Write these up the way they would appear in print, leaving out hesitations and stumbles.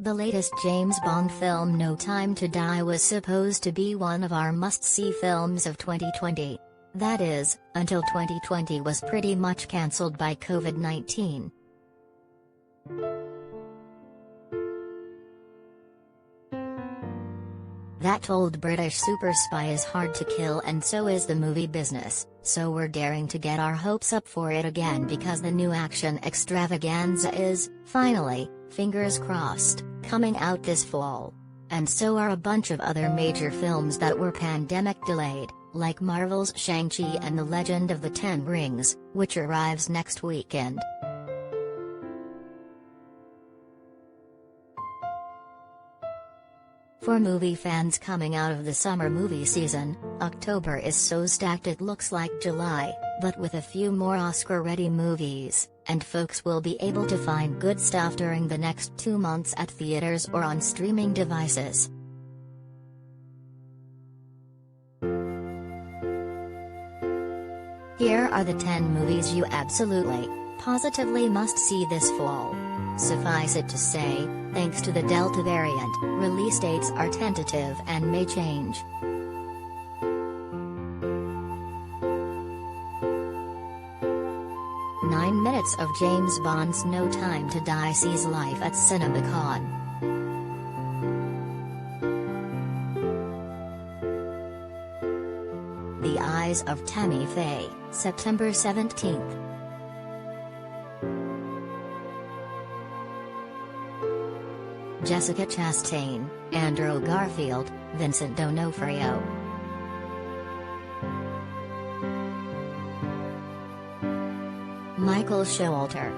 The latest James Bond film No Time to Die was supposed to be one of our must-see films of 2020. That is, until 2020 was pretty much cancelled by COVID-19. That old British super spy is hard to kill, and so is the movie business, so we're daring to get our hopes up for it again because the new action extravaganza is, finally, fingers crossed, coming out this fall. And so are a bunch of other major films that were pandemic delayed, like Marvel's Shang-Chi and The Legend of the Ten Rings, which arrives next weekend. For movie fans coming out of the summer movie season, October is so stacked it looks like July, but with a few more Oscar-ready movies, and folks will be able to find good stuff during the next 2 months at theaters or on streaming devices. Here are the 10 movies you absolutely, positively must see this fall. Suffice it to say, thanks to the Delta variant, release dates are tentative and may change. "9 minutes of James Bond's No Time to Die sees life at CinemaCon. The Eyes of Tammy Faye, September 17th. Jessica Chastain, Andrew Garfield, Vincent D'Onofrio. Michael Showalter.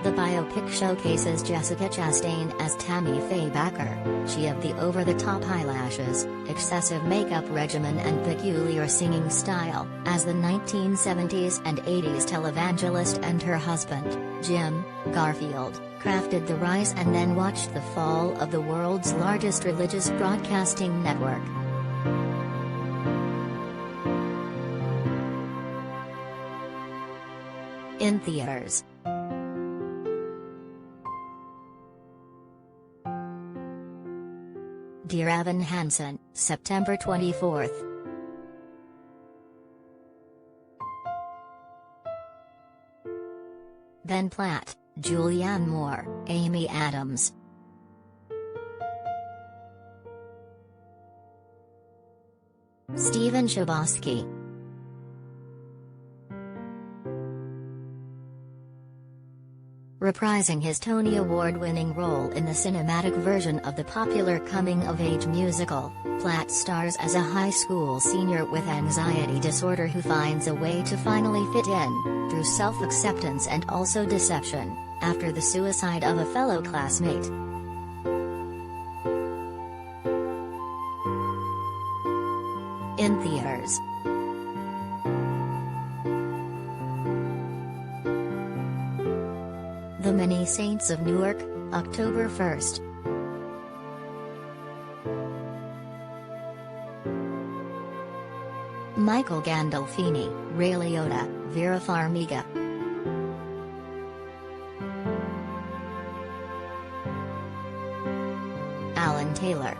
The biopic showcases Jessica Chastain as Tammy Faye Baker, she of the over-the-top eyelashes, excessive makeup regimen and peculiar singing style, as the 1970s and 80s televangelist and her husband, Jim Garfield, crafted the rise and then watched the fall of the world's largest religious broadcasting network. In theaters. Dear Evan Hansen, September 24th. Ben Platt, Julianne Moore, Amy Adams. Stephen Chbosky. Reprising his Tony Award-winning role in the cinematic version of the popular coming-of-age musical, Platt stars as a high school senior with anxiety disorder who finds a way to finally fit in, through self-acceptance and also deception, after the suicide of a fellow classmate. In theaters. The Many Saints of Newark, October 1st. Michael Gandolfini, Ray Liotta, Vera Farmiga. Alan Taylor.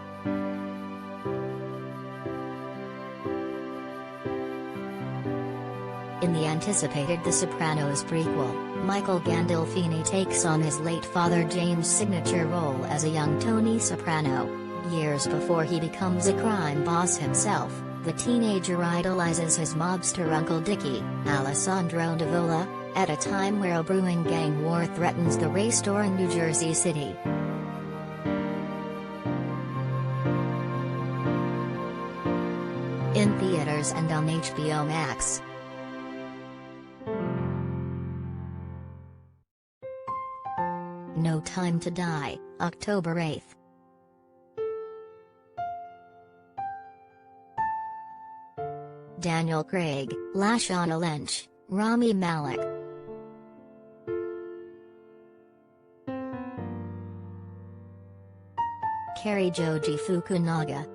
In the anticipated The Sopranos prequel, Michael Gandolfini takes on his late father James' signature role as a young Tony Soprano. Years before he becomes a crime boss himself, the teenager idolizes his mobster uncle Dickie, Alessandro Nivola, at a time where a brewing gang war threatens the race store in New Jersey City. In theaters and on HBO Max. No Time to Die, October 8th. Daniel Craig, Lashana Lynch, Rami Malek. Cary Joji Fukunaga.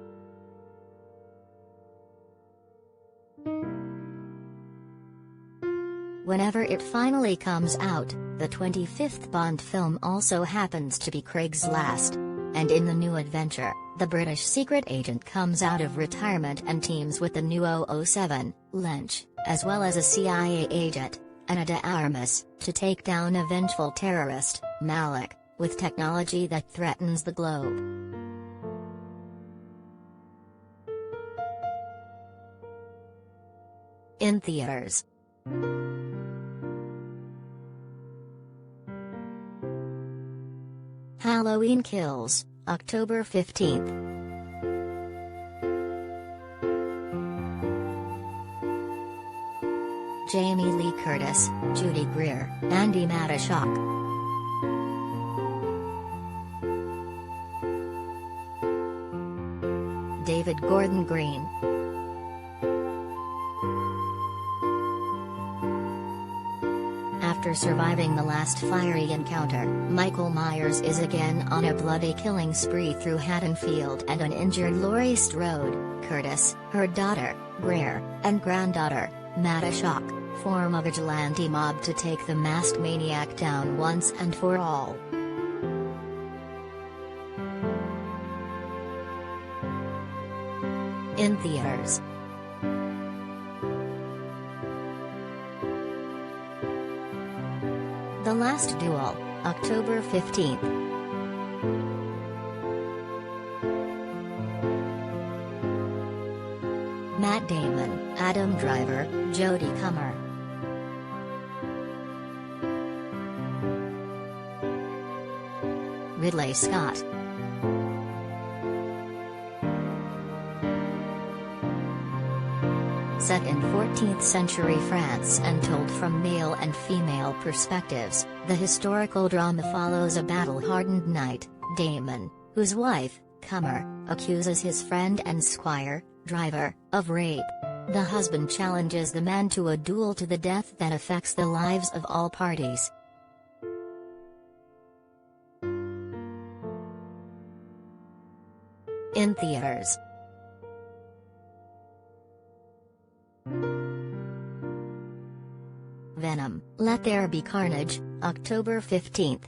whenever it finally comes out, the 25th Bond film also happens to be Craig's last. And in the new adventure, the British secret agent comes out of retirement and teams with the new 007, Lynch, as well as a CIA agent, Ana de Armas, to take down a vengeful terrorist, Malik, with technology that threatens the globe. In theaters. Halloween Kills, October 15th. Jamie Lee Curtis, Judy Greer, Andy Matashak. David Gordon Green. After surviving the last fiery encounter, Michael Myers is again on a bloody killing spree through Haddonfield and an injured Laurie Strode. Curtis, her daughter, Greer, and granddaughter, Matashak, form a vigilante mob to take the masked maniac down once and for all. In theaters. The Last Duel, October 15th. Matt Damon, Adam Driver, Jodie Comer. Ridley Scott. Set in 14th century France and told from male and female perspectives, the historical drama follows a battle-hardened knight, Damon, whose wife, Comer, accuses his friend and squire, Driver, of rape. The husband challenges the man to a duel to the death that affects the lives of all parties. In theaters. Venom, Let There Be Carnage, October 15th.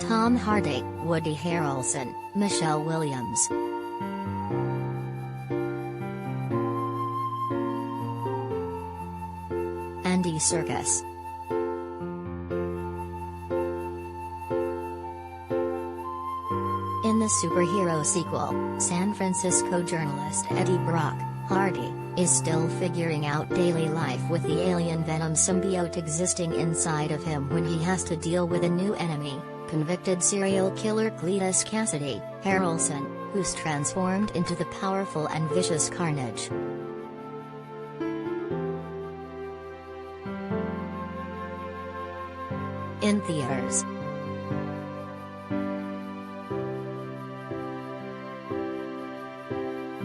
Tom Hardy, Woody Harrelson, Michelle Williams. Andy Serkis. In the superhero sequel, San Francisco journalist Eddie Brock, Hardy, is still figuring out daily life with the alien Venom symbiote existing inside of him when he has to deal with a new enemy, convicted serial killer Cletus Cassidy, Harrelson, who's transformed into the powerful and vicious Carnage. In theaters.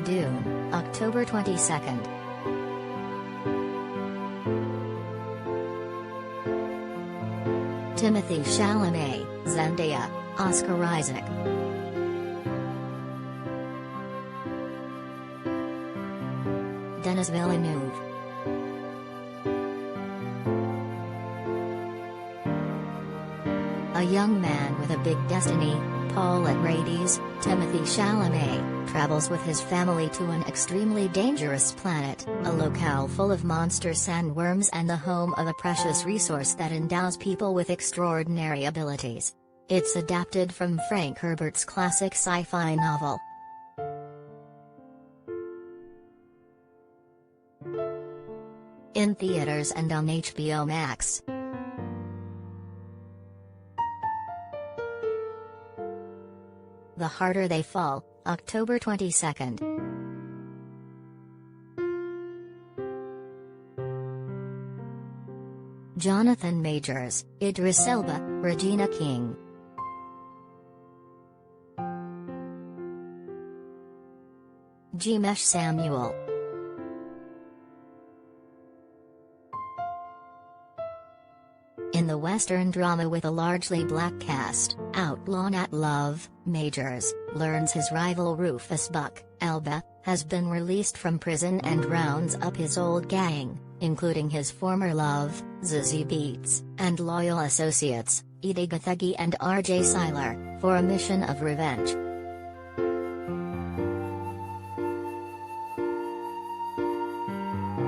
Dune, October 22nd. Timothy Chalamet, Zendaya, Oscar Isaac. Denis Villeneuve. A young man with a big destiny, Paul Atreides, Timothy Chalamet, travels with his family to an extremely dangerous planet, a locale full of monster sandworms and the home of a precious resource that endows people with extraordinary abilities. It's adapted from Frank Herbert's classic sci-fi novel. In theaters and on HBO Max. The Harder They Fall, October 22nd. Jonathan Majors, Idris Elba, Regina King. Jimesh Samuel. In the Western drama with a largely black cast, Outlaw Nat Love, Majors, learns his rival Rufus Buck, Elba, has been released from prison and rounds up his old gang, including his former love, Zazie Beetz, and loyal associates, Edie Gathegi and R.J. Seiler, for a mission of revenge.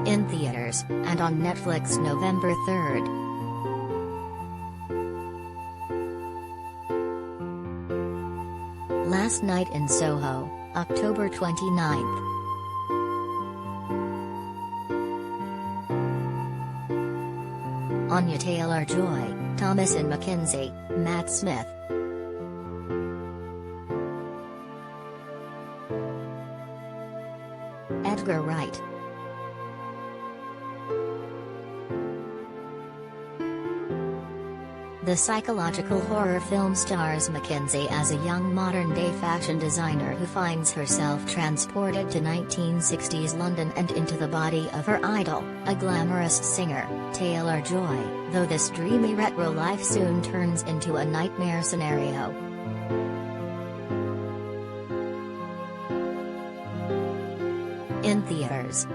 In theaters, and on Netflix November 3rd. Last Night in Soho, October 29th. Anya Taylor-Joy, Thomasin McKenzie, Matt Smith. Edgar Wright. The psychological horror film stars Mackenzie as a young modern-day fashion designer who finds herself transported to 1960s London and into the body of her idol, a glamorous singer, Taylor-Joy, though this dreamy retro life soon turns into a nightmare scenario. In theaters,